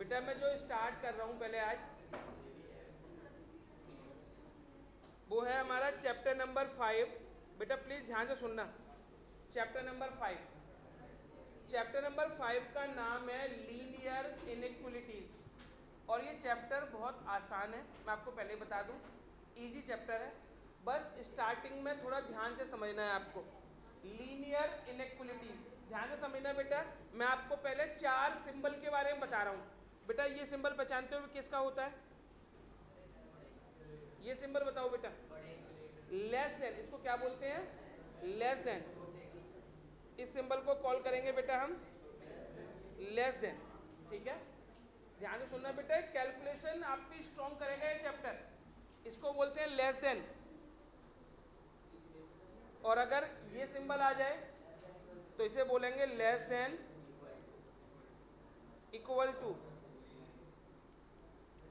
बेटा मैं जो स्टार्ट कर रहा हूँ पहले आज वो है हमारा चैप्टर नंबर 5। बेटा प्लीज़ ध्यान से सुनना। चैप्टर नंबर 5, चैप्टर नंबर 5 का नाम है लीनियर इनइक्वलिटीज़। और ये चैप्टर बहुत आसान है, मैं आपको पहले ही बता दूं, इजी चैप्टर है। बस स्टार्टिंग में थोड़ा ध्यान से समझना है आपको। लीनियर इनइक्वलिटीज़ ध्यान से समझना है बेटा। मैं आपको पहले 4 सिंबल के बारे में बता रहा हूँ। बेटा ये सिंबल पहचानते हो किसका होता है? ये सिंबल बताओ बेटा। लेस देन, इसको क्या बोलते हैं? Less then. इस सिंबल को कॉल करेंगे बेटा हम लेस देन। ठीक है, ध्यान से सुनना बेटा। कैलकुलेशन आपकी स्ट्रॉन्ग करेगा ये चैप्टर, इसको बोलते हैं लेस देन। और अगर ये सिंबल आ जाए तो इसे बोलेंगे less than, equal to,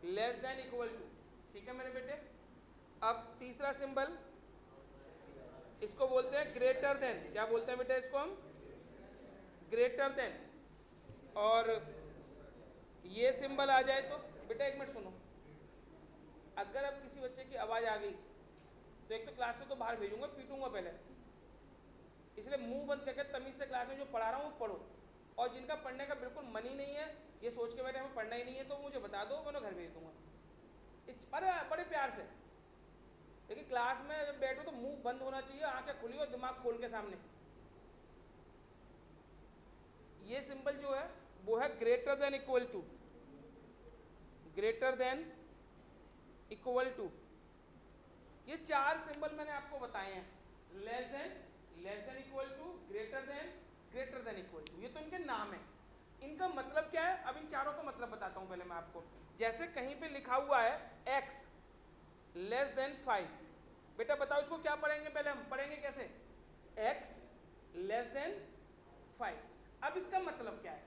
less than equal to. ठीक है मेरे बेटे। अब तीसरा सिंबल, इसको बोलते हैं ग्रेटर देन। क्या बोलते हैं बेटा इसको हम? Greater than. और ये सिंबल आ जाए तो बेटा एक मिनट सुनो। अगर अब किसी बच्चे की आवाज़ आ गई तो एक तो क्लास से तो बाहर भेजूंगा, पीटूंगा पहले। इसलिए मुंह बंद करके तमीज़ से क्लास में जो पढ़ा रहा हूँ वो पढ़ो। और जिनका पढ़ने का बिल्कुल मन ही नहीं है, ये सोच के बैठे हमें पढ़ना ही नहीं है, तो मुझे बता दो, मैं उन्हें घर भेज दूंगा। अरे बड़े प्यार से। लेकिन क्लास में जब बैठो तो मुंह बंद होना चाहिए, आंखें खुली और दिमाग खोल के सामने। ये सिंबल जो है वो है greater than equal to. Greater than equal to. ये 4 सिंबल मैंने आपको बताए हैं। Less than, less than equal to, greater than, greater than equal to. ये तो इनके नाम है। इनका मतलब क्या है? अब इन चारों का मतलब बताता हूं पहले मैं आपको। जैसे कहीं पे लिखा हुआ है x लेस देन 5, बेटा बताओ इसको क्या पढ़ेंगे? पहले हम पढ़ेंगे कैसे? x less then 5। अब इसका मतलब क्या है?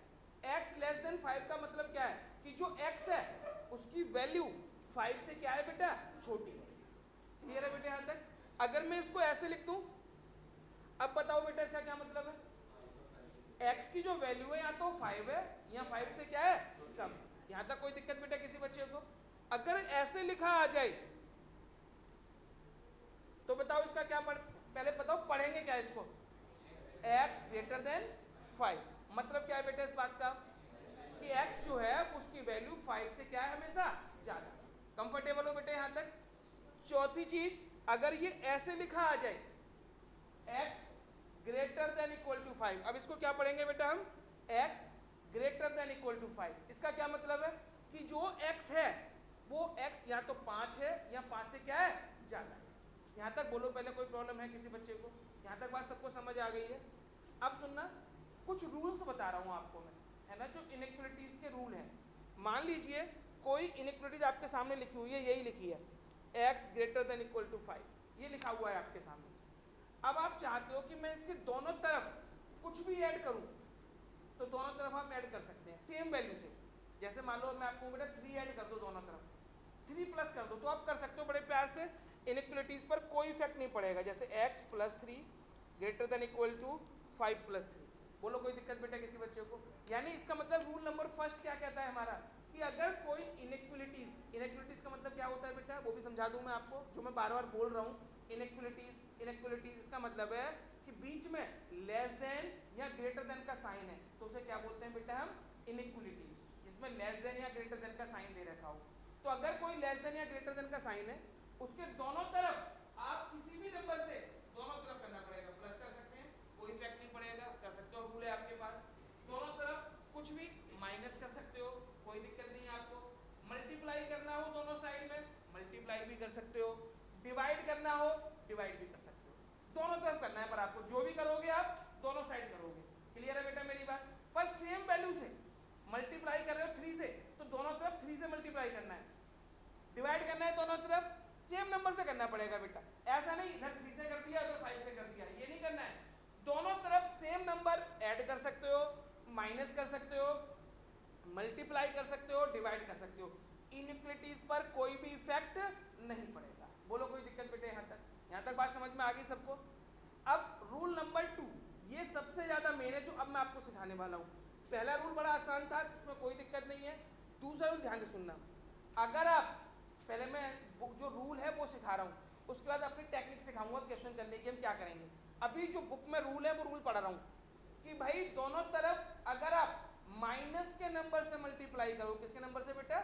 x लेस देन 5 का मतलब क्या है? कि जो x है उसकी वैल्यू 5 से क्या है बेटा? छोटी है। क्लियर है बेटा यहां तक? अगर मैं इसको ऐसे लिख दूं, अब बताओ बेटा इसका क्या मतलब है? x की जो वैल्यू है या तो 5 है या 5 से क्या है? कम है। यहां तक कोई दिक्कत बेटा किसी बच्चे को? अगर ऐसे लिखा आ जाए तो बताओ इसका क्या पहले बताओ पढ़ेंगे क्या इसको? x greater then 5। मतलब क्या है बेटा इस बात का? कि x जो है उसकी वैल्यू 5 से क्या है? हमेशा ज्यादा। कंफर्टेबल हो बेटा यहां तक? चौथी चीज, अगर ये ऐसे लिखा आ जाए x greater than equal to 5, अब इसको क्या पढ़ेंगे बेटा हम? x greater than equal to 5। इसका क्या मतलब है? कि जो x है वो x या तो 5 है या 5 से क्या है? ज्यादा है। यहां तक बोलो पहले, कोई प्रॉब्लम है किसी बच्चे को? यहां तक बात सबको समझ आ गई है? अब सुनना, कुछ रूल्स बता रहा हूं आपको मैं, है ना, जो इनइक्वलिटीज के रूल हैं। मान लीजिए कोई इनइक्वलिटीज आपके सामने लिखी हुई है, यही लिखी है x greater than equal to 5, ये लिखा हुआ है आपके सामने। अब आप चाहते हो कि मैं इसके दोनों तरफ कुछ भी ऐड करूं, तो दोनों तरफ आप ऐड कर सकते हैं सेम वैल्यू से। जैसे मान लो मैं आपको बेटा 3 ऐड कर दो दोनों तरफ, 3 प्लस कर दो, तो आप कर सकते हो बड़े प्यार से। इनइक्वलिटीज पर कोई इफेक्ट नहीं पड़ेगा। जैसे x plus 3 greater than equal to 5 plus 3। बोलो कोई दिक्कत बेटा किसी बच्चे को? यानी इसका मतलब रूल नंबर फर्स्ट क्या कहता है हमारा? कि अगर कोई इनइक्वलिटीज, इनइक्वलिटीज का मतलब क्या होता है बेटा वो भी समझा दूं मैं आपको, जो मैं बार बार बोल रहा हूँ। इनइक्वलिटीज, इनइक्वलिटीज इसका मतलब है कि बीच में लेस देन या ग्रेटर देन का साइन है, तो उसे क्या बोलते हैं बेटा हम? इनइक्वलिटीज, जिसमें लेस देन या ग्रेटर देन का साइन दे रखा हो। तो अगर कोई लेस देन या ग्रेटर देन का साइन है, उसके दोनों तरफ आप किसी भी नंबर से दोनों तरफ करना पड़ेगा। प्लस कर सकते हैं, कोई इफेक्ट नहीं पड़ेगा, कर सकते हो, रूल है आपके पास। दोनों तरफ कुछ भी माइनस कर सकते हो, कोई दिक्कत नहीं है आपको। मल्टीप्लाई करना हो दोनों साइड में, मल्टीप्लाई भी कर सकते हो। डिवाइड करना हो, डिवाइड भी कर सकते हो। दोनों तरफ करना है, पर आपको जो भी करोगे आप दोनों साइड करोगे। क्लियर है बेटा मेरी बात? पर सेम वैल्यू से मल्टीप्लाई कर रहे हो 3 से, तो दोनों तरफ 3 से मल्टीप्लाई करना है। डिवाइड करना है दोनों तरफ सेम नंबर से करना पड़ेगा बेटा। ऐसा नहीं इधर 3 से कर दिया उधर 5 से कर दिया, ये नहीं करना है। दोनों तरफ सेम नंबर ऐड कर सकते हो, माइनस कर सकते हो, मल्टीप्लाई कर सकते हो, डिवाइड कर सकते हो। इनइक्वलिटीज पर कोई भी इफेक्ट नहीं पड़ेगा। बोलो कोई दिक्कत बेटे यहां तक? यहां तक बात समझ में आ गई सबको? अब रूल नंबर 2, ये सबसे ज्यादा मेन है जो अब मैं आपको सिखाने वाला हूं। पहला रूल बड़ा आसान था, इसमें कोई दिक्कत नहीं है। दूसरा रूल ध्यान से सुनना, अगर आप पहले मैं जो रूल है वो सिखा रहा हूँ, उसके बाद अपनी टेक्निक सिखाऊंगा क्वेश्चन करने की हम क्या करेंगे। अभी जो बुक में रूल है वो रूल पढ़ा रहा हूँ कि भाई दोनों तरफ अगर आप माइनस के नंबर से मल्टीप्लाई करो, किसके नंबर से बेटा,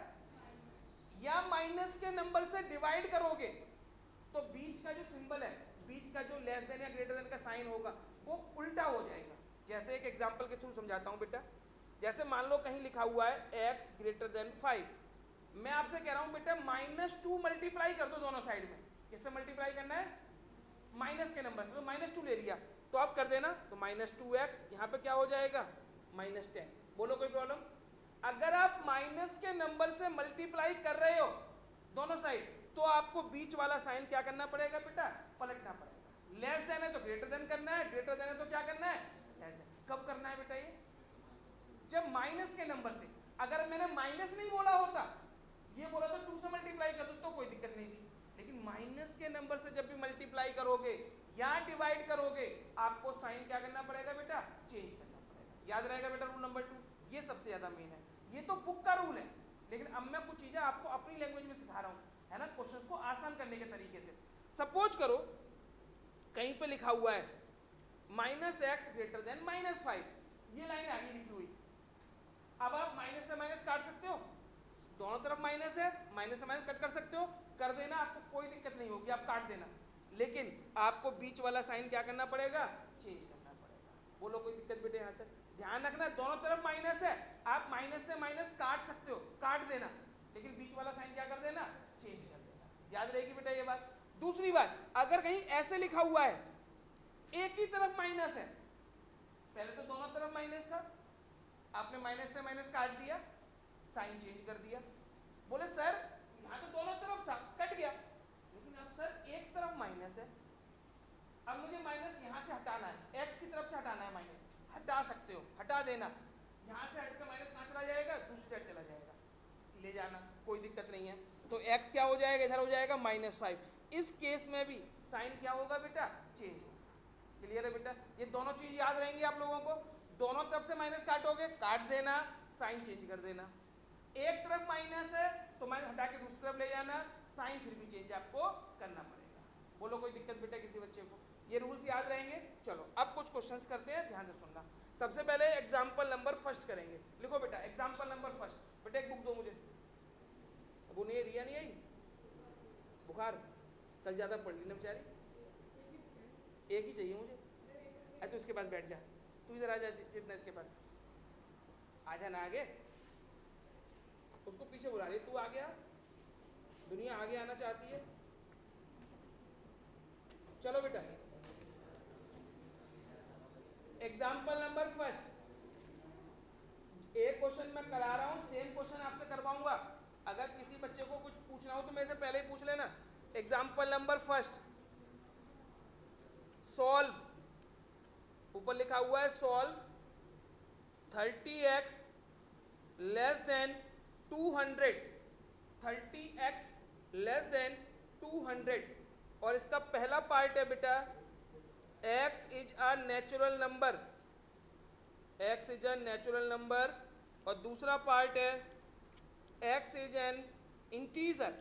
या माइनस के नंबर से डिवाइड करोगे, तो बीच का जो सिंबल है, बीच का जो लेस देन या ग्रेटर देन का साइन होगा वो उल्टा हो जाएगा। जैसे एक एग्जांपल के थ्रू समझाता हूं बेटा। जैसे मान लो कहीं लिखा हुआ है x ग्रेटर देन 5, मैं आपसे कह रहा हूं बेटा -2 मल्टीप्लाई कर दो दोनों साइड में। किससे मल्टीप्लाई करना है, माइनस के नंबर से, तो -2 ले लिया तो आप कर देना, तो -2x यहाँ पे क्या हो जाएगा -10। बोलो कोई प्रॉब्लम। अगर आप माइनस के नंबर से मल्टीप्लाई कर रहे हो दोनों साइड, तो आपको बीच वाला साइन क्या करना पड़ेगा बेटा, पलटना पड़ेगा। लेस देन है तो ग्रेटर देन करना है, ग्रेटर देन है तो क्या करना है, लेस देन। कब करना है बेटा, ये जब माइनस के नंबर से। अगर मैंने माइनस नहीं बोला होता, ये बोला तो 2 से मल्टीप्लाई कर दो तो कोई दिक्कत नहीं थी, लेकिन माइनस के नंबर से जब भी मल्टीप्लाई करोगे या डिवाइड करोगे, आपको साइन क्या करना पड़ेगा बेटा, चेंज करना पड़ेगा। याद रहेगा बेटा रूल नंबर 2, ये सबसे ज्यादा मेन है। ये तो बुक का रूल है, लेकिन अब मैं कुछ चीजें आपको अपनी लैंग्वेज में सिखा रहा हूँ, है ना, क्वेश्चंस को आसान करने के तरीके से। सपोज करो कहीं पे लिखा हुआ है -x ग्रेटर देन -5, ये लाइन आगे लिखी हुई। अब आप माइनस से माइनस काट सकते हो, दोनों तरफ माइनस है, माइनस से माइनस कट कर सकते हो, कर देना, आपको कोई दिक्कत नहीं होगी, आप काट देना। लेकिन आपको बीच वाला साइन क्या करना पड़ेगा, चेंज करना पड़ेगा। बोलो कोई दिक्कत बेटे यहाँ तक। ध्यान रखना दोनों तरफ माइनस है, आप माइनस से माइनस काट सकते हो, काट देना, लेकिन बीच वाला साइन क्या कर देना, चेंज कर देना। याद रहेगी बेटा ये बात। दूसरी बात, अगर कहीं ऐसे लिखा हुआ है एक ही तरफ माइनस है, पहले तो दोनों तरफ माइनस था, आपने माइनस से माइनस काट दिया, साइन चेंज कर दिया। बोले सर यहाँ तो दोनों तरफ था, कट गया, लेकिन अब सर एक तरफ माइनस है, अब मुझे माइनस यहाँ से हटाना है, x की तरफ से हटाना है माइनस। हटा सकते हो, हटा देना, यहाँ से हटकर माइनस कहाँ चला जाएगा, दूसरी साइड चला जाएगा, ले जाना, कोई दिक्कत नहीं है। तो x क्या हो जाएगा, इधर हो जाएगा -5। इस केस में भी साइन क्या होगा बेटा, चेंज होगा। क्लियर है बेटा, ये दोनों चीज याद रहेंगी आप लोगों को। दोनों तरफ से माइनस काटोगे, काट देना, साइन चेंज कर देना। एक तरफ माइनस है तो माइनस हटा के दूसरी तरफ ले जाना, साइन फिर भी चेंज आपको करना पड़ेगा। बोलो कोई दिक्कत बेटा किसी बच्चे को, ये रूल्स याद रहेंगे। चलो अब कुछ क्वेश्चंस करते हैं, ध्यान से सुनना। सबसे पहले एग्जाम्पल नंबर फर्स्ट करेंगे। लिखो बेटा एग्जाम्पल नंबर फर्स्ट। बेटा एक बुक दो मुझे। वो नहीं, रिया नहीं आई, बुखार, कल ज्यादा पढ़ ली ना बेचारी, एक ही चाहिए मुझे। अरे तो इसके पास बैठ जा, तू इधर आ जा, जितना इसके पास आ जा ना, आगे उसको पीछे बुला रही, तू आगे आ, दुनिया आगे आना चाहती है। चलो बेटा एग्जाम्पल नंबर फर्स्ट, एक क्वेश्चन मैं करा रहा हूं, सेम क्वेश्चन आपसे करवाऊंगा। अगर किसी बच्चे को कुछ पूछना हो तो मेरे से पहले ही पूछ लेना। एग्जाम्पल नंबर फर्स्ट, सॉल्व, ऊपर लिखा हुआ है solve 30x less than 200, 30x less than 200। और इसका पहला पार्ट है बेटा x is a natural number, x is a natural number, और दूसरा पार्ट है x इज एन इंटीजर।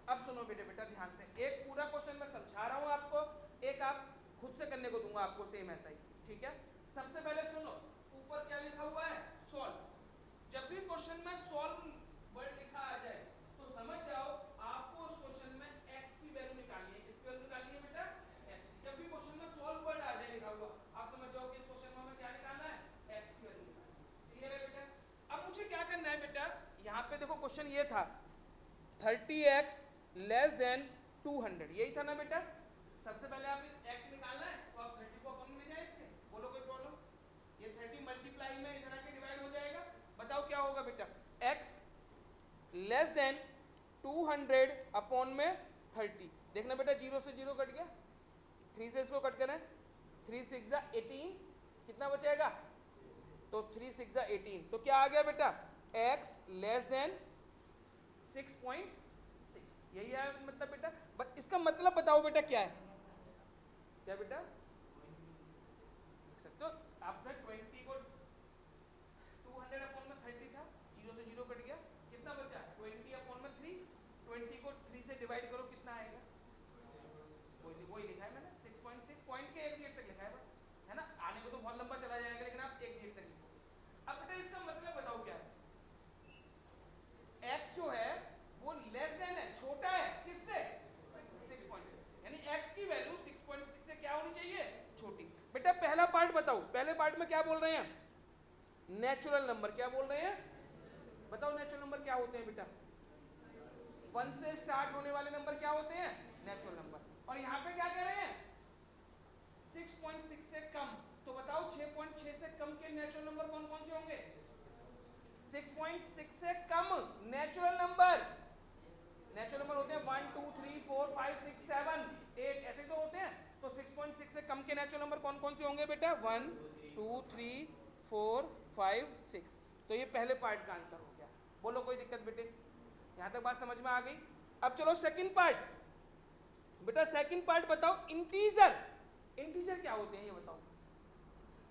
अब सुनो बेटे ध्यान से, एक पूरा क्वेश्चन मैं समझा रहा हूं आपको, एक आप खुद से करने को दूंगा आपको सेम ऐसा ही, ठीक है। सबसे पहले सुनो, ऊपर क्या लिखा हुआ है, सॉल्व। जब भी क्वेश्चन में सॉल्व वर्ड लिखा आ जाए तो समझ जाओ आपको उस क्वेश्चन में x की वैल्यू निकालनी है। किसकी वैल्यू निकालनी है बेटा, x। जब भी क्वेश्चन में सॉल्व वर्ड आ जाए लिखा हुआ, आप समझ जाओ कि इस क्वेश्चन में हमें क्या निकालना है, x की वैल्यू निकालनी है। क्लियर है बेटा। अब मुझे क्या करना है बेटा, यहाँ पे देखो क्वेश्चन ये था 30x लेस देन 200, यही था ना बेटा। सबसे पहले आप x निकालना है तो आप 30 को अपन में ले जाए इससे। बोलो कोई प्रॉब्लम, ये 30 मल्टीप्लाई में इधर आके डिवाइड हो जाएगा। बताओ क्या होगा बेटा, x लेस देन 200 अपॉन में 30। देखना बेटा 0 से 0 कट गया, 3 से इसको कट करना है, 3 6 जा 18, कितना बचेगा, तो 3 6 जा 18, तो क्या आ गया बेटा, x लेस देन 6.6। यही है मतलब बेटा। इसका मतलब बताओ बेटा क्या है, क्या बेटा, देख सकते हो आपने 20 को 200 नेचुरल नंबर क्या बोल रहे हैं, बताओ नेचुरल नंबर क्या होते हैं बेटा, 1 से स्टार्ट होने वाले नंबर क्या होते हैं, नेचुरल नंबर। और यहाँ पे क्या कह रहे हैं, 6.6 से कम, तो बताओ 6.6 से कम के नेचुरल नंबर कौन कौन से होंगे, 6.6 से कम नेचुरल नंबर, नेचुरल नंबर होते हैं 1 2 3 4 5 6 7 8, ऐसे तो होते हैं। तो 6.6 से कम के नेचुरल नंबर कौन कौन से होंगे बेटा, 1 2 3 4 5 6। तो ये पहले पार्ट का आंसर हो गया। बोलो कोई दिक्कत बेटे, यहां तक बात समझ में आ गई। अब चलो सेकंड पार्ट, बेटा सेकंड पार्ट बताओ, इंटीजर, इंटीजर क्या होते हैं ये बताओ।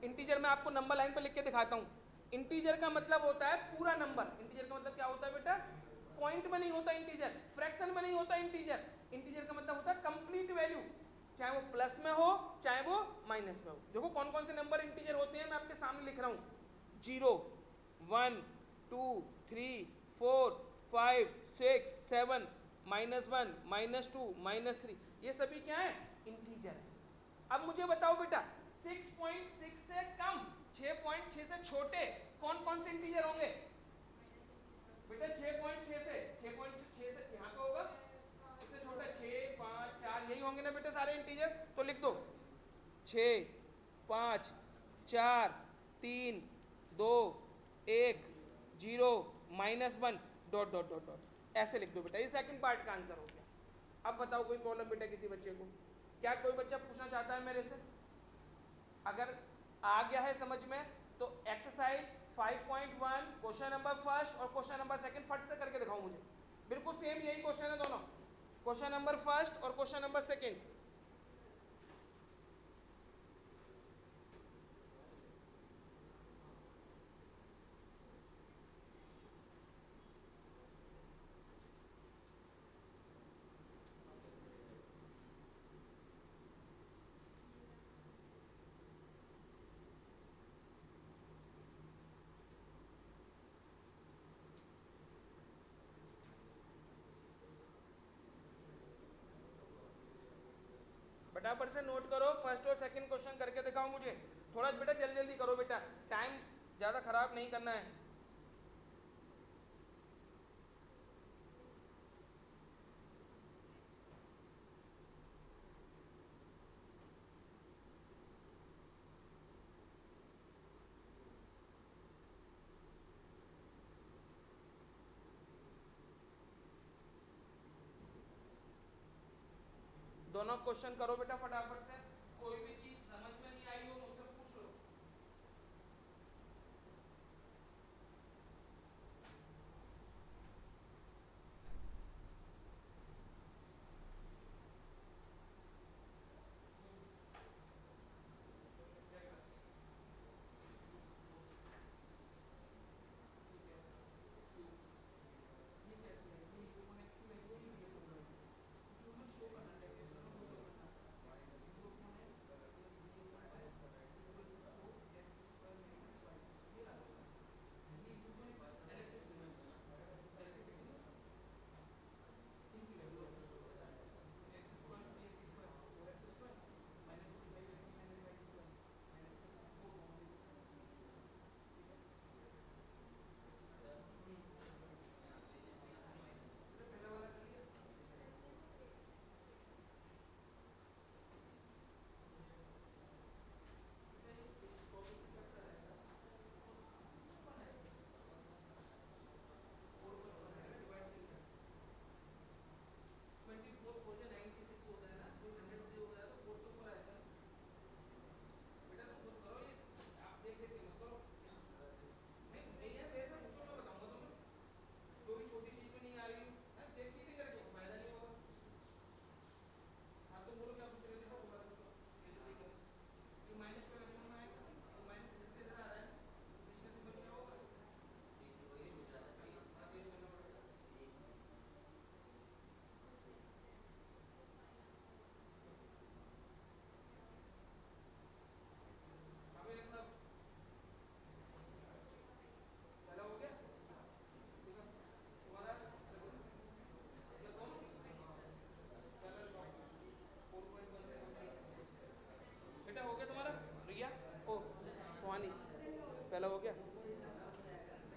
इंटीजर मैं आपको नंबर लाइन पर लिख के दिखाता हूं। इंटीजर का मतलब होता है पूरा नंबर। इंटीजर का मतलब क्या होता है बेटा, पॉइंट में नहीं होता इंटीजर, फ्रैक्शन में नहीं होता इंटीजर। इंटीजर का मतलब होता है कंप्लीट वैल्यू, चाहे वो प्लस में हो चाहे वो माइनस में हो। देखो कौन कौन से नंबर इंटीजर होते हैं, मैं आपके सामने लिख रहा हूं, 0 1 2 3 4 5 6 7 -1 -2 -3, ये सभी क्या है, इंटीजर है। अब मुझे बताओ बेटा 6.6 से कम, 6.6 से छोटे कौन कौन से इंटीजर होंगे बेटा, 6.6 से 6.6 से यहाँ का होगा, इससे छोटा 6 5 4, यही होंगे ना बेटा सारे इंटीजर। तो लिख दो 6 5 4 3 2 1 0 -1 डॉट डॉट डॉट डॉट, ऐसे लिख दो बेटा। ये सेकंड पार्ट का आंसर हो गया। अब बताओ कोई प्रॉब्लम बेटा किसी बच्चे को, क्या कोई बच्चा पूछना चाहता है मेरे से, अगर आ गया है समझ में तो एक्सरसाइज 5.1 क्वेश्चन नंबर फर्स्ट और क्वेश्चन नंबर सेकंड फट से करके दिखाओ मुझे। बिल्कुल सेम यही क्वेश्चन है दोनों, क्वेश्चन नंबर फर्स्ट और क्वेश्चन नंबर सेकंड। फटाफट से नोट करो, फर्स्ट और सेकंड क्वेश्चन करके दिखाओ मुझे। थोड़ा बेटा जल्दी जल्दी करो बेटा, टाइम ज़्यादा खराब नहीं करना है। दोनों क्वेश्चन करो बेटा फटाफट से, कोई भी चीज समझ में नहीं आई हो मुझसे पूछ लो।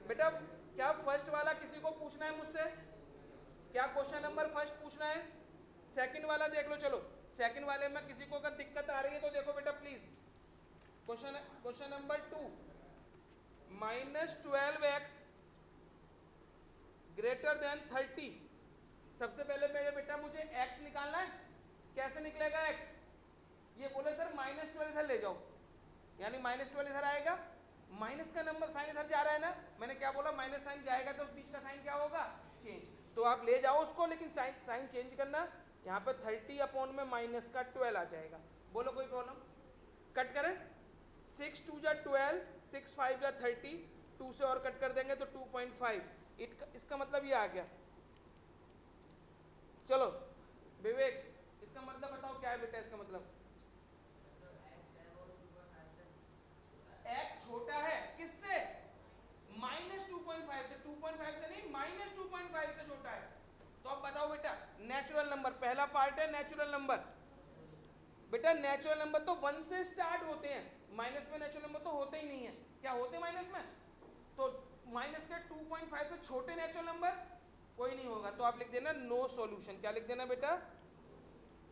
बेटा क्या फर्स्ट वाला किसी को पूछना है मुझसे? क्या क्वेश्चन नंबर फर्स्ट पूछना है? सेकंड वाला देख लो। चलो सेकंड वाले में किसी को अगर दिक्कत आ रही है तो देखो बेटा please. Question number 2, -12x greater than 30। सबसे पहले मेरे बेटा मुझे x निकालना है। कैसे निकलेगा x? ये बोले सर -12 इधर ले जाओ, यानी -12 इधर आएगा, माइनस का नंबर साइन इधर जा रहा है ना, मैंने क्या बोला, माइनस साइन जाएगा तो बीच का साइन क्या होगा, चेंज। तो आप ले जाओ उसको, लेकिन साइन चेंज करना। यहाँ पे 30 अपॉन में -12 आ जाएगा। बोलो कोई प्रॉब्लम? कट करें, 6 2 जा 12, 6 5 जा 30, 2 से और कट कर देंगे तो 2.5। इसका मतलब ये आ गया। चलो विवेक, इसका मतलब बताओ क्या है बेटा? इसका मतलब x छोटा है किससे? -2.5 से। 2.5 से नहीं, -2.5 से छोटा है। तो अब बताओ बेटा, नेचुरल नंबर पहला पार्ट है नेचुरल नंबर। बेटा नेचुरल नंबर तो 1 से स्टार्ट होते हैं, माइनस में नेचुरल नंबर तो होते ही नहीं है। क्या होते माइनस में? तो माइनस के 2.5 से छोटे नेचुरल नंबर कोई नहीं होगा। तो आप लिख देना नो सॉल्यूशन। क्या लिख देना बेटा?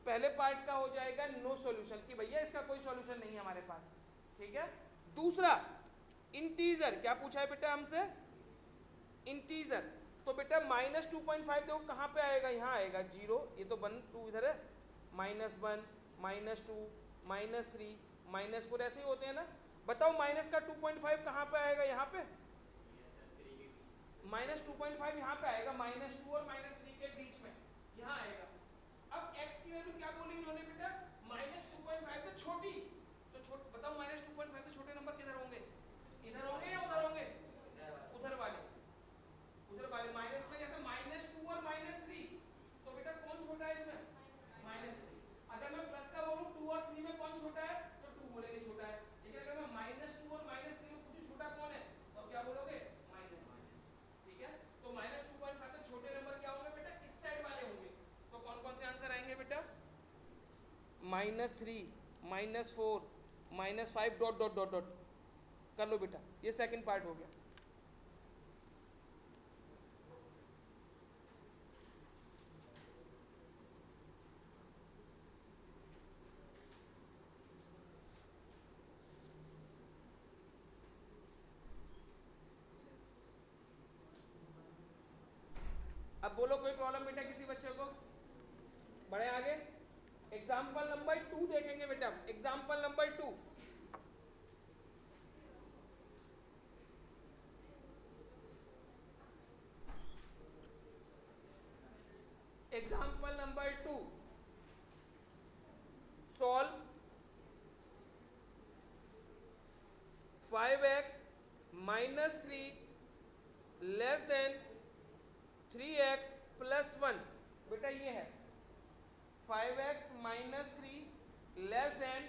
पहले पार्ट का हो जाएगा नो सॉल्यूशन, कि भैया इसका कोई सॉल्यूशन नहीं है हमारे पास। ठीक है। दूसरा इंटीजर, क्या पूछा है बेटा हमसे? इंटीजर। तो बेटा -2.5 देखो कहाँ पे आएगा, यहाँ आएगा 0, ये तो 1 2 इधर है, -1 -2 -3 -4 ऐसे ही होते हैं ना। बताओ माइनस का 2.5 कहाँ पे आएगा? यहाँ पे -2.5 यहाँ पे आएगा, -2 और -3 के बीच में यहाँ आएगा। अब x की वैल्यू क्या बोली इन्होंने बेटा? -2.5 से छोटी। तो बताओ -2.5 से छोटे नंबर किधर होंगे? इधर होंगे या उधर होंगे? उधर वाले, उधर वाले माइनस में, जैसे -2 और -3। तो बेटा कौन छोटा है इसमें? -3। अगर मैं प्लस का बोलूं 2 और 3 में कौन छोटा है, तो 2 बोलेंगे छोटा है। लेकिन अगर मैं -2 और -3 में पूछूं छोटा कौन है, तो क्या बोलोगे? -1। ठीक है। तो -2.5 से छोटे नंबर क्या होंगे बेटा? इस साइड वाले होंगे। तो कौन कौन से आंसर आएंगे बेटा? -3 -4 -5 डॉट डॉट डॉट डॉट। कर लो बेटा, ये सेकंड पार्ट हो गया। अब बोलो कोई प्रॉब्लम बेटा किसी बच्चे को? बढ़े आगे। एग्जाम्पल नंबर 2 देखेंगे बेटा। Example number 2, example number 2, solve 5x -3 less than 3x + 1। बेटा ये है 5x -3 लेस देन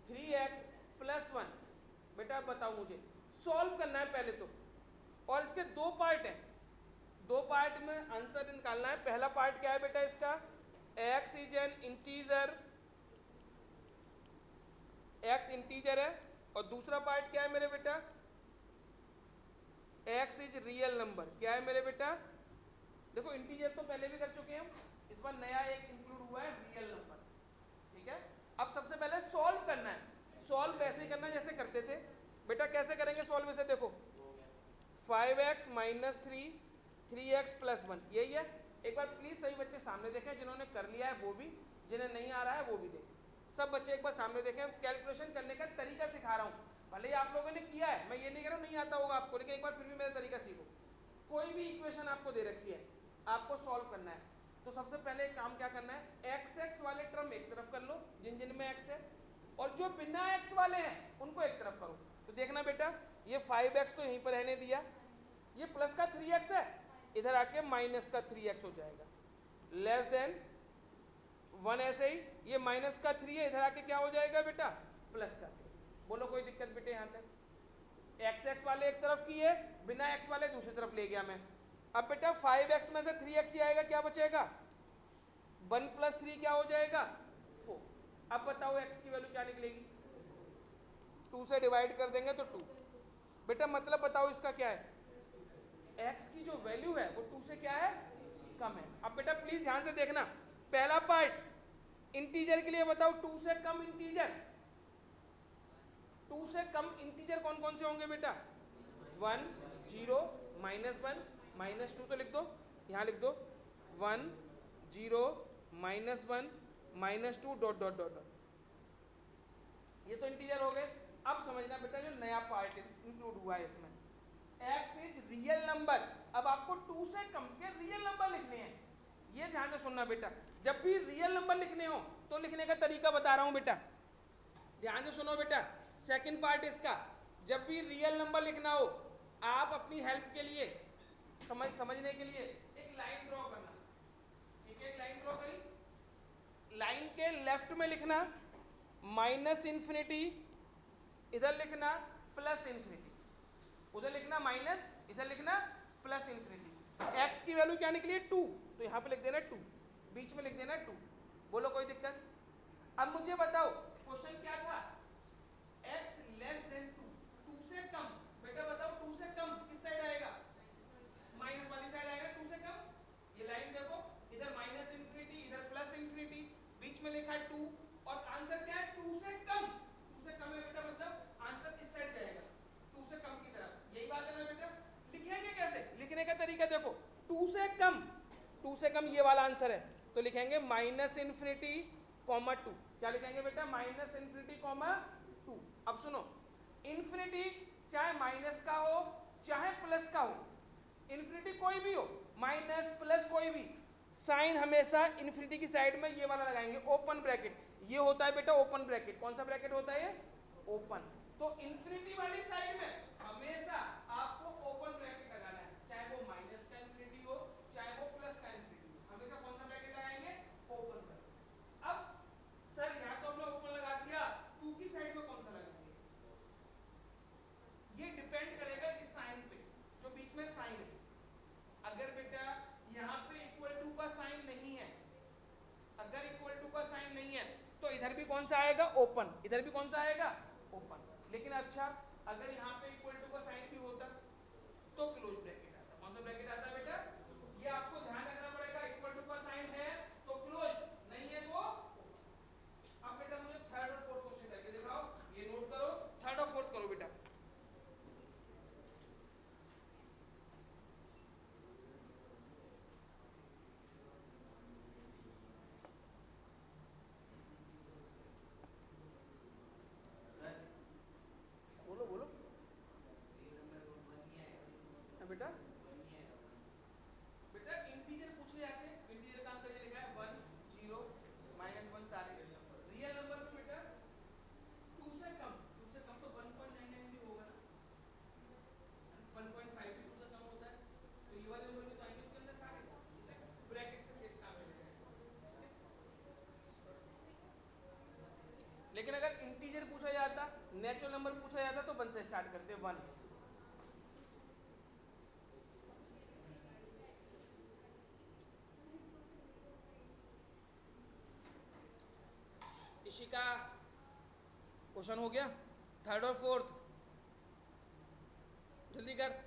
3x + 1। बेटा बताओ, मुझे सॉल्व करना है पहले तो, और इसके दो पार्ट हैं, दो पार्ट में आंसर निकालना है। पहला पार्ट क्या है बेटा इसका? x is an integer, x integer है। और दूसरा पार्ट क्या है मेरे बेटा? x is real number. क्या है मेरे बेटा? देखो इंटीजर तो पहले भी कर चुके हैं हम, इस बार नया एक इंक्लूड हुआ है, रियल नंबर। ठीक है। अब सबसे पहले सॉल्व करना है। सॉल्व वैसे ही करना है जैसे करते थे बेटा। कैसे करेंगे सॉल्व? इसे देखो 5x -3 3x + 1, यही है। एक बार प्लीज सभी बच्चे सामने देखें, जिन्होंने कर लिया है वो भी, जिन्हें नहीं आ रहा है वो भी देखें। सब बच्चे एक बार सामने देखें। कैलकुलेशन करने का तरीका सिखा रहा हूँ, भले ही आप लोगों ने किया है, मैं ये नहीं कह रहा हूँ नहीं आता होगा आपको, लेकिन एक बार फिर भी मेरा तरीका सीखो। कोई भी इक्वेशन आपको दे रखी है, आपको सॉल्व करना है, तो सबसे पहले काम क्या करना है? x वाले टर्म एक तरफ कर लो, जिन जिन में x है, और जो बिना x वाले हैं उनको एक तरफ करो। तो देखना बेटा, ये 5x तो यहीं पर रहने दिया, ये प्लस का 3x है, इधर आके माइनस का 3x हो जाएगा, लेस देन 1 ऐसे ही, ये माइनस का 3 है, इधर आके क्या हो जाएगा बेटा? प्लस का 3। बोलो कोई दिक्कत बेटे? यहाँ तक x वाले एक तरफ किए, बिना x वाले दूसरी तरफ ले गया मैं। अब बेटा 5x में से 3x ही आएगा, क्या बचेगा? 1 + 3 क्या हो जाएगा? 4। अब बताओ x की वैल्यू क्या निकलेगी? 2 से डिवाइड कर देंगे तो 2। बेटा मतलब बताओ इसका क्या है? x की जो वैल्यू है वो 2 से क्या है, कम है। अब बेटा प्लीज ध्यान से देखना, पहला पार्ट इंटीजर के लिए बताओ, 2 से कम इंटीजर, 2 से कम इंटीजर कौन कौन से होंगे बेटा, 1 0 -1 -2, तो लिख दो, यहाँ लिख दो 1 0 -1 -2 डॉट डॉट डॉट, ये तो इंटीजर हो गए। अब समझना बेटा जो नया पार्ट इंक्लूड हुआ है इसमें, x इज रियल नंबर। अब आपको 2 से कम के रियल नंबर लिखने हैं, ये ध्यान से सुनना बेटा, जब भी रियल नंबर लिखने हो तो लिखने का तरीका बता रहा हूं बेटा, ध्यान से सुनो बेटा। सेकंड पार्ट इसका, जब भी रियल नंबर लिखना हो आप अपनी हेल्प के लिए, समझने के लिए एक लाइन ड्रॉ करना, ठीक है, एक लाइन ड्रॉ करी, लाइन के लेफ्ट में लिखना -इन्फिनिटी, इधर लिखना +इन्फिनिटी, उधर लिखना माइनस, इधर लिखना +इन्फिनिटी। x की वैल्यू क्या निकली है 2, तो यहाँ पे लिख देना 2, बीच में लिख देना 2। बोलो कोई दिक्कत? अब मुझे बताओ क्वेश्चन क्या था, x लेस देन 2, 2 से कम, बेटा बताओ 2 से कम किस साइड आएगा, माइनस वाली साइड आएगा 2 से कम। ये लाइन देखो, इधर -इन्फिनिटी, इधर +इन्फिनिटी, बीच में लिखा है 2, और आंसर क्या है 2 से कम, 2 से कम है बेटा, मतलब आंसर इस साइड जाएगा 2 से कम की तरफ, यही बात है ना बेटा। लिखेंगे कैसे, लिखने का तरीका देखो, 2 से कम, 2 से कम ये वाला आंसर है, तो लिखेंगे -इन्फिनिटी, 2, क्या लिखेंगे बेटा, -इन्फिनिटी, 2। अब सुनो, इन्फिनिटी चाहे माइनस का हो चाहे प्लस का हो, इन्फिनिटी कोई भी हो, माइनस प्लस कोई भी, साइन हमेशा इन्फिनिटी की साइड में ये वाला लगाएंगे, ओपन ब्रैकेट, ये होता है बेटा ओपन ब्रैकेट। कौन सा ब्रैकेट होता है ये, ओपन। तो इन्फिनिटी वाली साइड में हमेशा आपको ओपन ब्रैकेट लगाना है, चाहे वो माइनस का इन्फिनिटी हो चाहे वो प्लस का इन्फिनिटी हो, हमेशा कौन सा ब्रैकेट लगाएंगे, ओपन ब्रैकेट। अब सर यहाँ तो हमने ओपन लगा दिया, 2 की साइड में कौन सा लगाएंगे, ये डिपेंड करेगा इस साइन पे, जो बीच में साइन है। अगर बेटा यहाँ पे =2 का साइन नहीं है, अगर =2 का साइन नहीं है तो इधर भी कौन सा आएगा, ओपन, इधर भी कौन सा आएगा, ओपन। लेकिन अच्छा अगर यहाँ पे =2 का साइन भी होता तो क्लोज ब्रैकेट आता, कौन सा ब्रैकेट आता बेटा, ये आपको ध्यान रखना पड़ेगा, =2 का साइन है तो क्लोज, नहीं है तो। अब बेटा मुझे थर्ड और फोर्थ क्वेश्चन करके दिखाओ, ये नोट करो, थर्ड और फोर्थ करो बेटा। बोलो बोलो बेटा, बेटा इंटीजर पूछे जाते हैं, इंटीजर का आंसर ये लिखा है 1 0 -1 सारे रियल नंबर में बेटा 2 से कम, 2 से कम तो 1.99 भी होगा ना, 1.5 भी 2 से कम होता है, तो ये वाले नंबर भी तो आएंगे उसके अंदर सारे, इसे ब्रैकेट से केस काम चलेगा। लेकिन अगर इंटीजर पूछा जाता, नेचुरल नंबर पूछा जाता तो 1 से स्टार्ट करते, 1। इशिका क्वेश्चन हो गया, थर्ड और फोर्थ, जल्दी कर।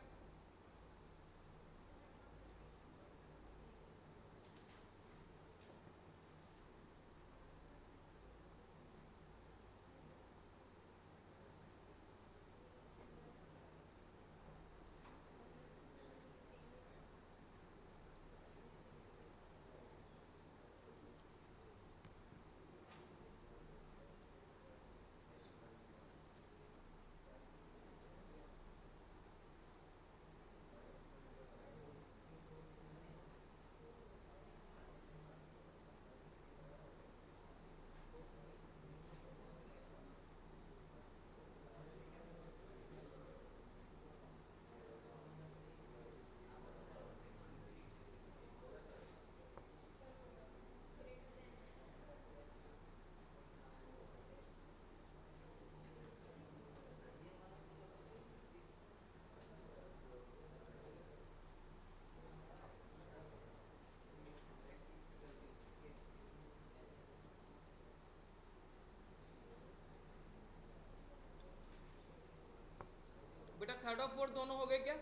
बेटा थर्ड और फोर्थ दोनों हो गए क्या?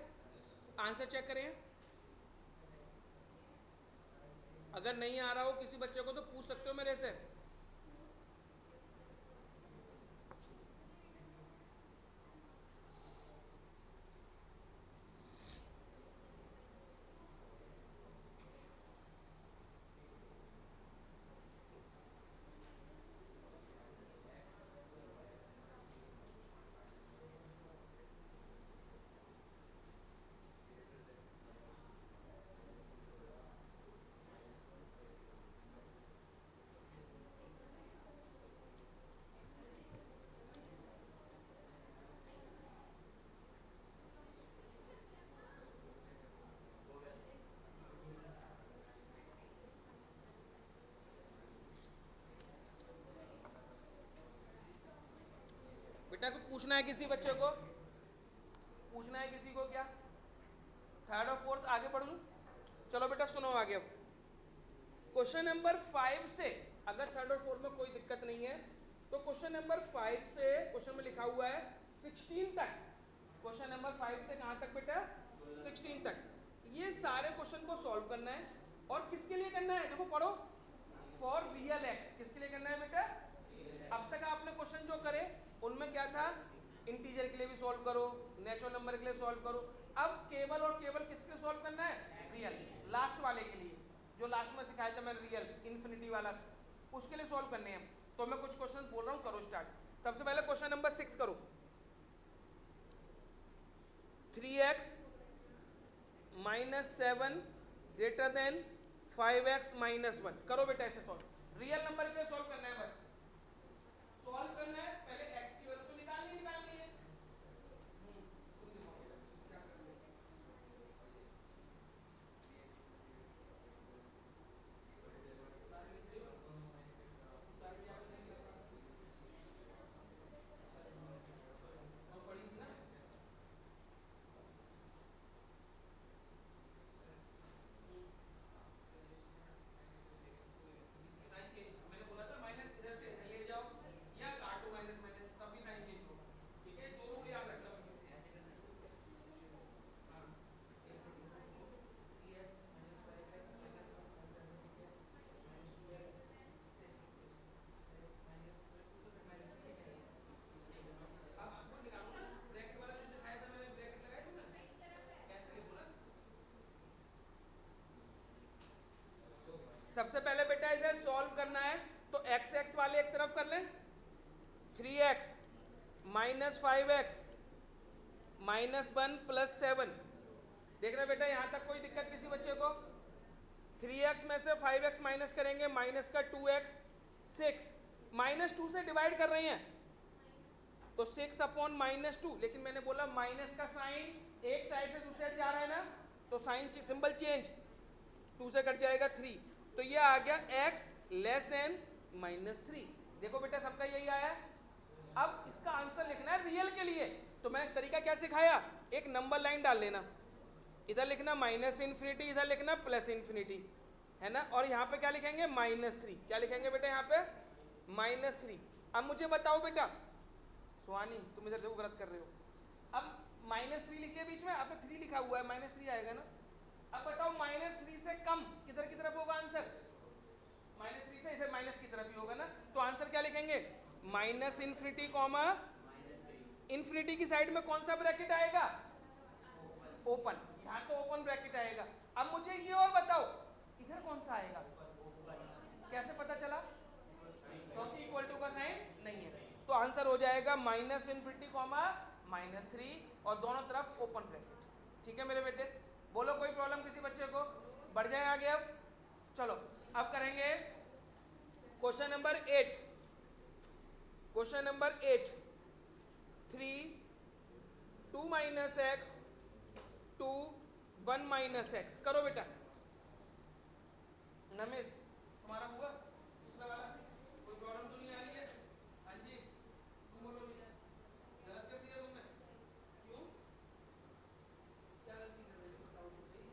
आंसर चेक करें, अगर नहीं आ रहा हो किसी बच्चे को तो पूछ सकते हो मेरे से। बेटा को पूछना है किसी बच्चे को, पूछना है किसी को क्या? थर्ड और फोर्थ आगे बढ़ूं? चलो बेटा सुनो आगे। अब क्वेश्चन नंबर 5 से अगर थर्ड और फोर्थ में कोई दिक्कत नहीं है तो क्वेश्चन नंबर 5 से, क्वेश्चन में लिखा हुआ है 16 तक, क्वेश्चन नंबर 5 से कहां तक बेटा? 16 तक। ये सारे क्वेश्चन को सॉल्व करना है और किसके लिए करना है? देखो पढ़ो, फॉर रियल एक्स। किसके लिए करना है बेटा? अब तक आपने क्वेश्चन जो करे उनमें क्या था? इंटीजर के लिए भी सॉल्व करो, नेचुरल नंबर के लिए सॉल्व करो। अब केवल और केवल किसके लिए सॉल्व करना है? रियल, लास्ट वाले के लिए, जो लास्ट में सिखाया था मैंने, रियल इन्फिनिटी वाला, उसके लिए सॉल्व करने हैं। तो मैं कुछ क्वेश्चन बोल रहा हूँ, करो स्टार्ट। सबसे पहले क्वेश्चन नंबर 6 करो। 3x - 7 greater than 5x - 1। करो बेटा ऐसे सॉल्व, रियल नंबर के लिए सॉल्व करना है, बस सॉल्व करना है। पहले x की वैल्यू तो निकालनी है। मैंने बोला था माइनस इधर से इधर ले जाओ या काटो माइनस माइनस, तब भी साइन चेंज होगा। ठीक है, दो रूल याद रखना। सबसे पहले बेटा इसे सॉल्व करना है तो एक्स एक्स वाले एक तरफ कर लें, 3x - 5x - 1 + 7। देख रहे बेटा यहां तक कोई दिक्कत किसी बच्चे को? 3x में से 5x माइनस करेंगे, माइनस का 2x 6, -2 से डिवाइड कर रहे हैं तो 6/-2। लेकिन मैंने बोला माइनस का साइन एक साइड से दूसरी साइड जा रहा है ना, तो साइन सिंबल चेंज, 2 से कट जाएगा 3, तो ये आ गया x < -3। देखो बेटा सबका यही आया। अब इसका आंसर लिखना है रियल के लिए, तो मैंने तरीका क्या सिखाया? एक नंबर लाइन डाल लेना, इधर लिखना -∞, इधर लिखना +∞, है ना। और यहाँ पे क्या लिखेंगे? -3। क्या लिखेंगे बेटा यहाँ पे? -3। अब मुझे बताओ बेटा, सुहानी तुम इधर देखो गलत कर रहे हो। अब -3 लिखिए बीच में, आपने 3 लिखा हुआ है, -3 आएगा ना। अब बताओ -3 से कम किधर की तरफ होगा आंसर? -3 से इधर माइनस की तरफ ही होगा ना, तो आंसर क्या लिखेंगे? -∞, इन्फिनिटी की साइड में कौन सा ब्रैकेट आएगा? ओपन, यहाँ तो ओपन ब्रैकेट आएगा। अब मुझे ये और बताओ इधर कौन सा आएगा? कैसे पता चला? क्योंकि इक्वल टू का साइन नहीं है, तो आंसर हो जाएगा -∞, -3 और दोनों तरफ ओपन ब्रैकेट। ठीक है मेरे बेटे, बोलो कोई प्रॉब्लम किसी बच्चे को? बढ़ जाए आगे। अब चलो अब करेंगे question number 8। Question number 8, 3 2 - x 2 1 - x। करो बेटा। नमेश तुम्हारा हुआ पिछला वाला? कोई प्रॉब्लम तो नहीं आ रही है? हाँ जी तुम बोलो जी, गलत कर दिया तुमने? क्यों, क्या गलती कर रहे हो बताओ तो सही।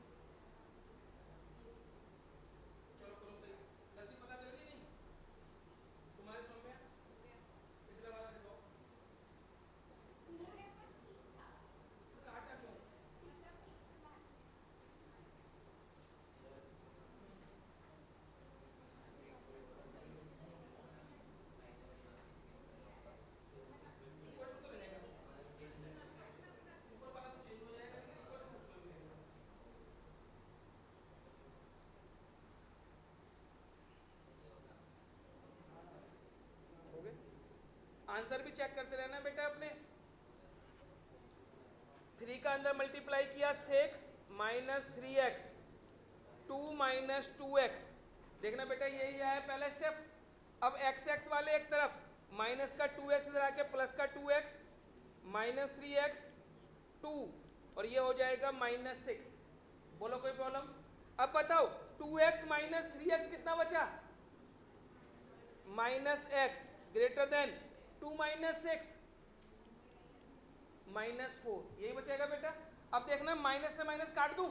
चलो करो सही, गलती पता चल गई नहीं तुम्हारे सौम्या? पिछला वाला दिखाओ, काटा क्यों? आंसर भी चेक करते रहना बेटा अपने। 3 का अंदर मल्टीप्लाई किया 6 माइनस 3x 2 माइनस 2x, देखना बेटा यही आया पहला स्टेप। अब x x वाले एक तरफ, माइनस का 2x इधर आके प्लस का 2x माइनस 3x 2 और ये हो जाएगा माइनस 6। बोलो कोई प्रॉब्लम? अब बताओ 2x माइनस 3x कितना बचा? Minus x greater then 2 minus 6 minus 4, यही बचेगा बेटा। अब देखना माइनस से माइनस काट दूं,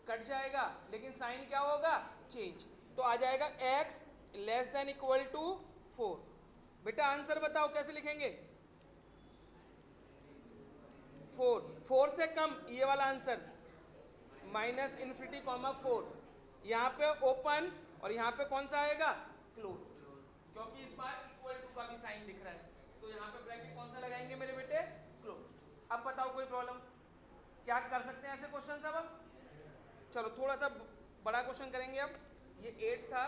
कट जाएगा, लेकिन साइन क्या होगा? चेंज। तो आ जाएगा x less than equal to 4। बेटा आंसर बताओ कैसे लिखेंगे? 4 से कम ये वाला आंसर, माइनस इन्फिनिटी कॉमा 4। यहाँ पे ओपन और यहाँ पे कौन सा आएगा? क्लोज, क्योंकि इस बार इक्वल टू का भी साइन दिख रहा है, तो यहाँ पे ब्रैकेट कौन सा लगाएंगे मेरे बेटे? क्लोज। अब बताओ कोई प्रॉब्लम? क्या कर सकते हैं ऐसे क्वेश्चन सब? अब चलो थोड़ा सा बड़ा क्वेश्चन करेंगे। अब ये 8 था,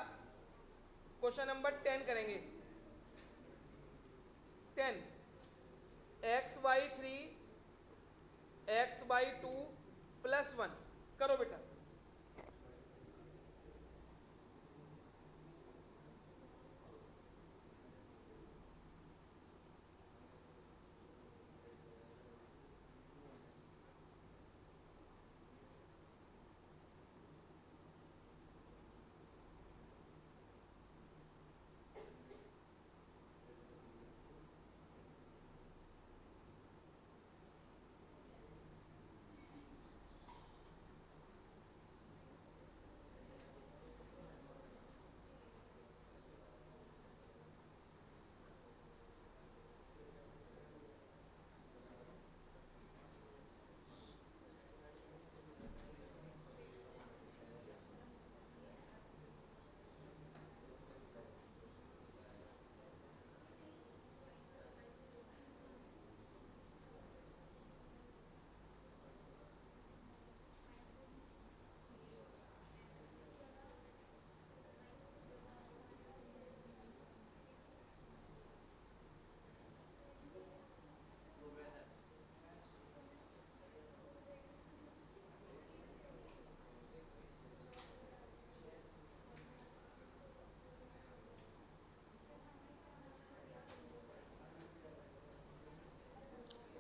क्वेश्चन नंबर 10 करेंगे। 10 x by 3 x by 2 plus 1 करो बेटा।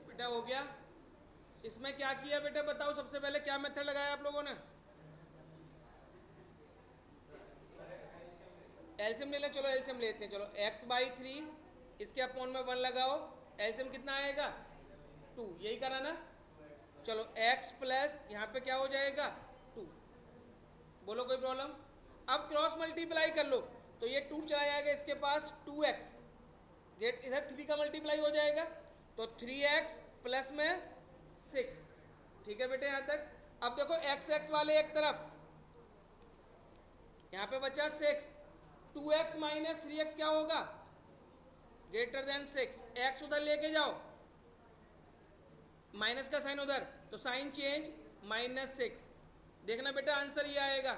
बेटा हो गया। इसमें क्या किया बेटा बताओ? सबसे पहले क्या मेथड लगाया आप लोगों ने? एलसीएम ले लें। चलो एलसीएम लेते हैं। चलो x बाई 3 इसके अपॉन में 1 लगाओ, एलसीएम कितना आएगा? 2, यही करा ना? चलो x प्लस यहाँ पे क्या हो जाएगा? 2। बोलो कोई प्रॉब्लम? अब क्रॉस मल्टीप्लाई कर लो तो ये 2 चला जाएगा इसके पास, 2x गेट इधर 3 का मल्टीप्लाई हो जाएगा तो 3x प्लस में 6। ठीक है बेटे यहाँ तक? अब देखो x x वाले एक तरफ, यहाँ पे बचा 6, 2x माइनस 3x क्या होगा? Greater than 6। x उधर लेके जाओ, माइनस का साइन उधर, तो साइन चेंज माइनस 6। देखना बेटा आंसर ये आएगा।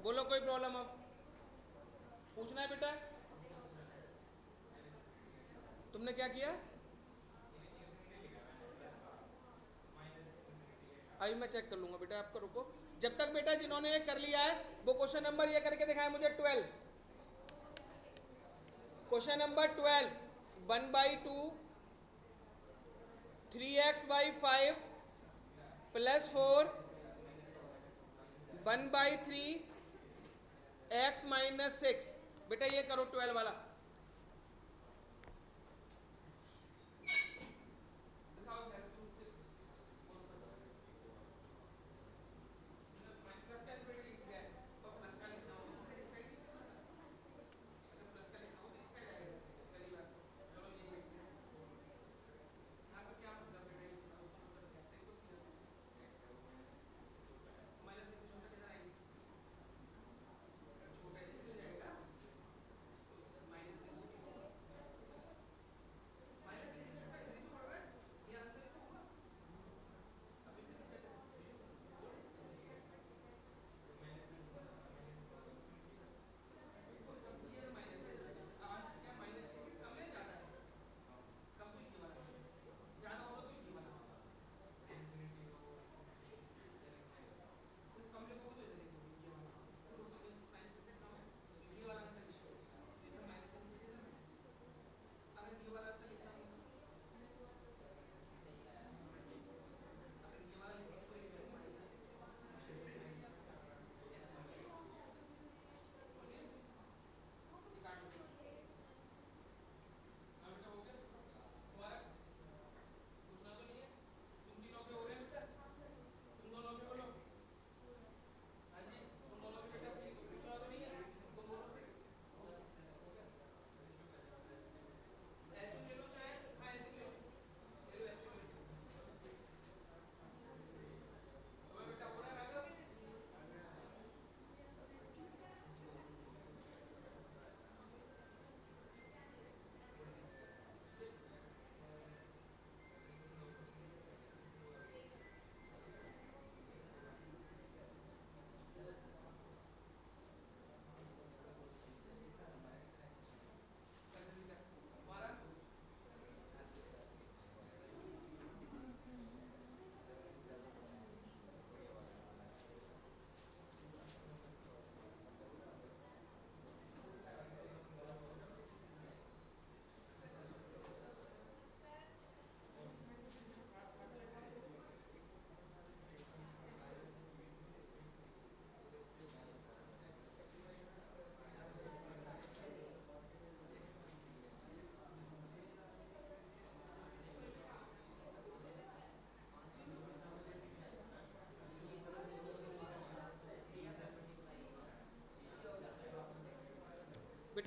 बोलो कोई प्रॉब्लम? अब पूछना है बेटा? तुमने क्या किया? अभी मैं चेक कर लूंगा बेटा, आपका रुको। जब तक बेटा जिन्होंने ये कर लिया है वो क्वेश्चन नंबर ये करके दिखाए मुझे 12। Question number 12, 1/2 3x by 5 plus 4 1/3 x minus 6। बेटा ये करो 12 वाला।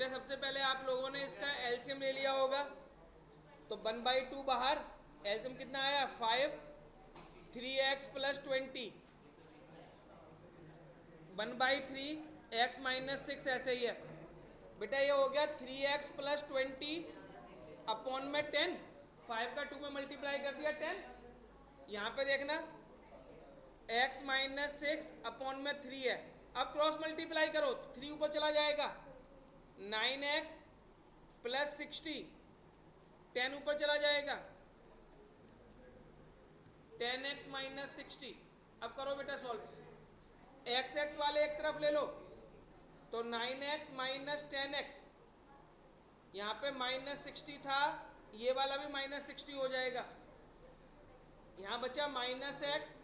बेटा सबसे पहले आप लोगों ने इसका एलसीएम ले लिया होगा, तो 1/2 बाहर, एलसीएम कितना आया 5, 3x प्लस 20, 1/3 x माइनस 6 ऐसे ही है बेटा। ये हो गया 3x प्लस 20 अपॉन में 10, 5 का 2 में मल्टीप्लाई कर दिया 10। यहाँ पे देखना x माइनस 6 अपॉन में 3 है, अब क्रॉस मल्टीप्लाई करो, 3 ऊपर चला जाएगा, 9x प्लस 60, 10 ऊपर चला जाएगा, 10x माइनस 60। अब करो बेटा सॉल्व, x वाले एक तरफ ले लो, तो 9x माइनस 10x, यहाँ पे माइनस 60 था, ये वाला भी माइनस 60 हो जाएगा, यहाँ बचा माइनस x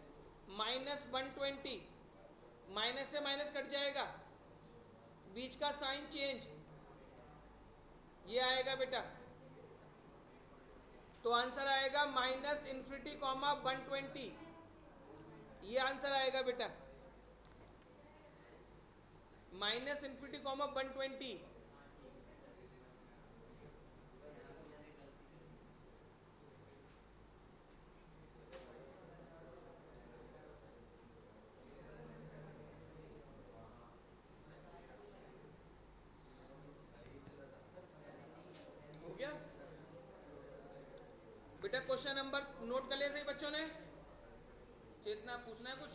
माइनस 120, माइनस से माइनस कट जाएगा, बीच का साइन चेंज, ये आएगा बेटा, तो आंसर आएगा माइनस इन्फिनिटी कॉमा 120, ये आंसर आएगा बेटा, माइनस इन्फिनिटी कॉमा 120। हो गया बेटा? क्वेश्चन नंबर नोट कर लिया सही बच्चों ने? चेतना पूछना है कुछ?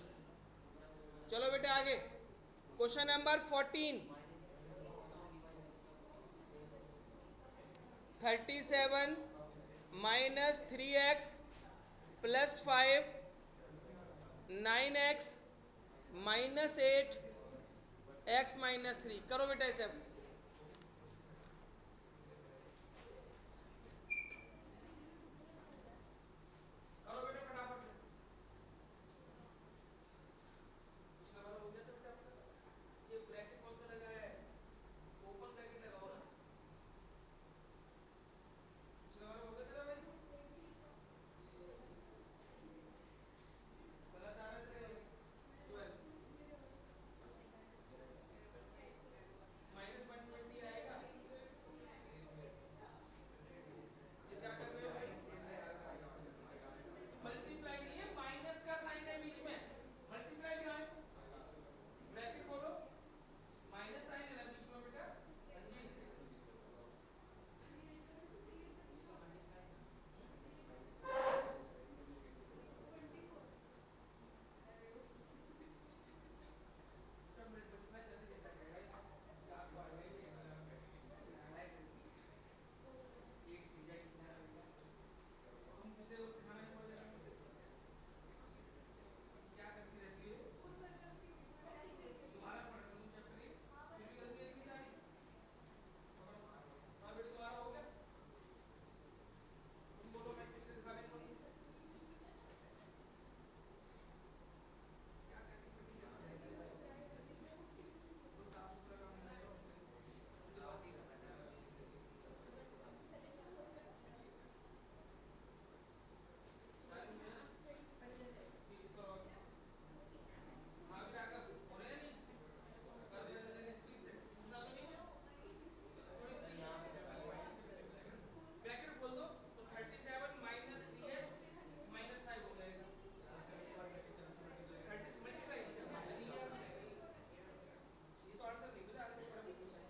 चलो बेटा आगे, question number 14, 37 minus 3x plus 5, 9x minus 8, x minus 3। करो बेटा इसे, करो बेटा फटाफट से। पिछला वाला हो गया था बेटा आपका? ये ब्रैकेट कौन सा लगा है? ओपन ब्रैकेट लगाओ ना। पिछला वाला हो गया था भाई? गलत आ रहा है 12 माइनस 120 आएगा। ये क्या कर रहे हो भाई? मल्टीप्लाई नहीं है, माइनस का साइन है बीच में, मल्टीप्लाई कहाँ है? ब्रैकेट खोलो, माइनस साइन है ना बीच में बेटा। हाँ जी, मल्टीप्लाई जल्दी देता है आपको आ गई है, एक त्रिज्या कितना है भैया? तुम किसे खाना ही पड़ जाएगा, क्या करती रहती हो? तुम्हारा पढ़ तुम चैप्टर ही फिर भी गलती इतनी सारी। हाँ बेटा तुम्हारा हो गया, तुम बोलो मैं किससे दिखा लेता हूँ। क्या करती पड़ी जाती है? वो साफ सुथरा काम नहीं है, मुझे बात ही करना है। सारी में ना ठीक तो हाँ बेटा कर हो रहे नहीं, कर देते थे स्पीड से, पूछना तो नहीं कुछ, थोड़ी सी ब्रैकेट खोल दो, तो 37 माइनस 3x माइनस 5 हो जाएगा। 30 मल्टीप्लाई नहीं चलना, ये तो आंसर नहीं बेटा, आंसर थोड़ा पूछा है,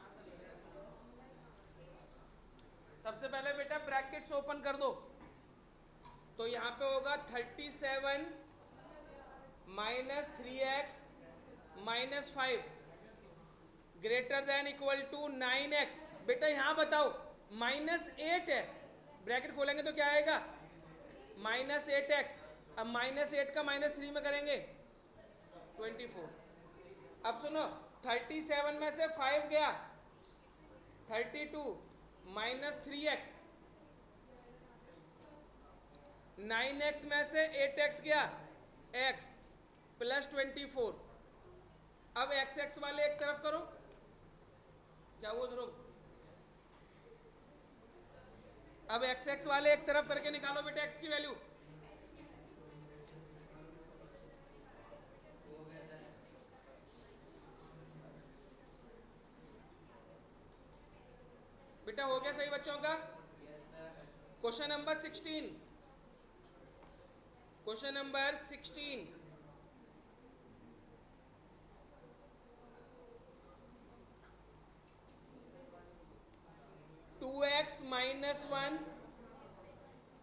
आंसर नहीं बेटा। सबसे पहले बेटा ब्रैकेट्स ओपन कर दो, तो यहाँ पे होगा 37 minus 3x minus 5 greater than equal to 9x। बेटा यहाँ बताओ माइनस 8 है, ब्रैकेट खोलेंगे तो क्या आएगा? Minus 8x। अब माइनस 8 का माइनस 3 में करेंगे 24। अब सुनो 37 में से 5 गया 32 माइनस 3x, 9x में से 8x गया x प्लस 24। अब x वाले एक तरफ करो, क्या वो ध्रुव? अब x वाले एक तरफ करके निकालो बेटा x की वैल्यू। बेटा हो गया सही बच्चों का? Question number 16, question number 16, 2x minus 1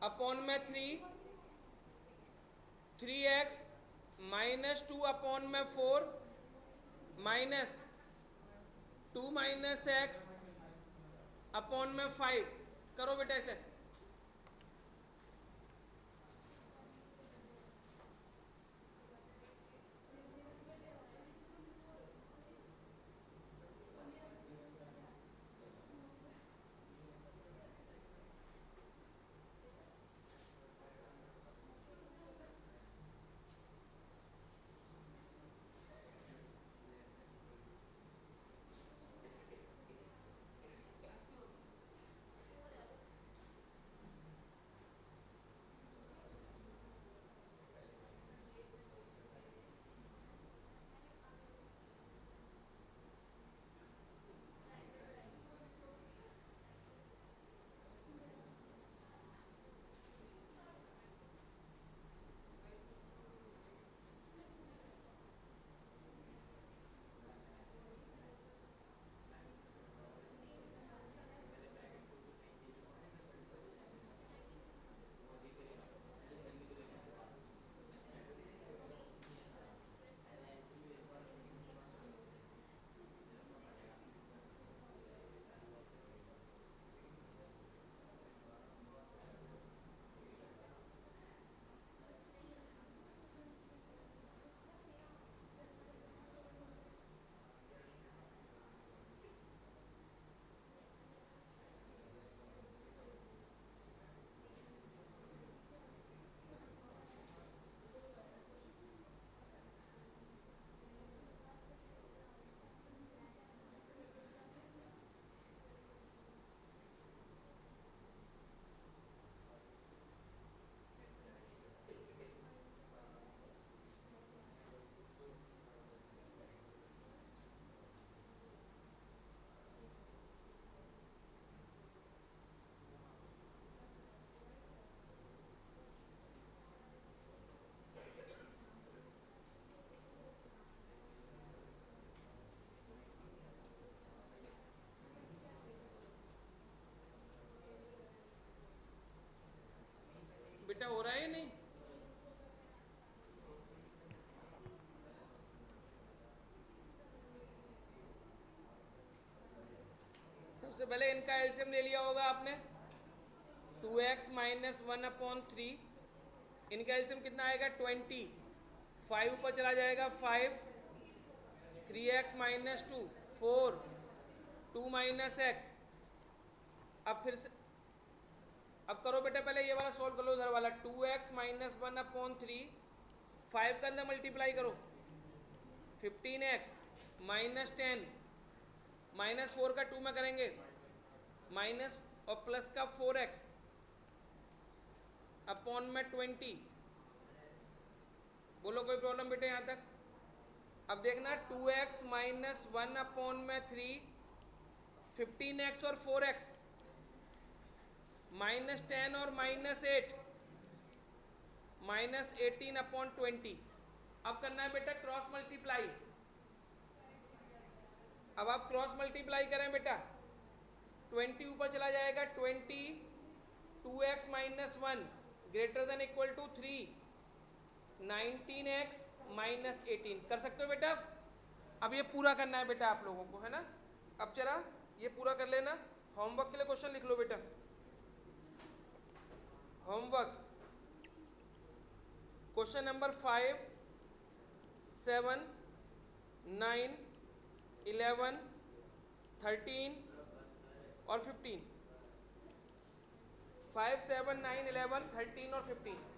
upon में 3, 3x माइनस 2 अपॉन में 4 माइनस 2 माइनस एक्स अपॉन में 5। करो बेटा इसे। बेटा हो रहा है या नहीं? सबसे पहले इनका एलसीएम ले लिया होगा आपने, 2x माइनस 1 अपॉन 3, इनका एलसीएम कितना आएगा 20, 5 ऊपर चला जाएगा 5, 3x माइनस 2 4, 2 माइनस एक्स। अब फिर से अब करो बेटा, पहले ये वाला सॉल्व कर लो, उधर वाला 2x माइनस 1 अपॉन 3, 5 के अंदर मल्टीप्लाई करो, 15x माइनस 10 माइनस 4 का 2 में करेंगे, माइनस और प्लस का 4x अपॉन में 20। बोलो कोई प्रॉब्लम बेटे यहाँ तक? अब देखना 2x माइनस 1 अपॉन में 3, 15x और 4x, माइनस 10 और माइनस 8, माइनस 18 अपॉन 20। अब करना है बेटा क्रॉस मल्टीप्लाई। अब आप क्रॉस मल्टीप्लाई करें बेटा, 20 ऊपर चला जाएगा 20, 2x minus 1 greater than equal to 3, 19x minus 18। कर सकते हो बेटा? अब ये पूरा करना है बेटा आप लोगों को, है ना? अब चला ये पूरा कर लेना। होमवर्क के लिए क्वेश्चन लिख लो बेटा। होमवर्क क्वेश्चन नंबर 5, 7, 9, 11, 13 और 15। 5, 7, 9, 11, 13 और 15।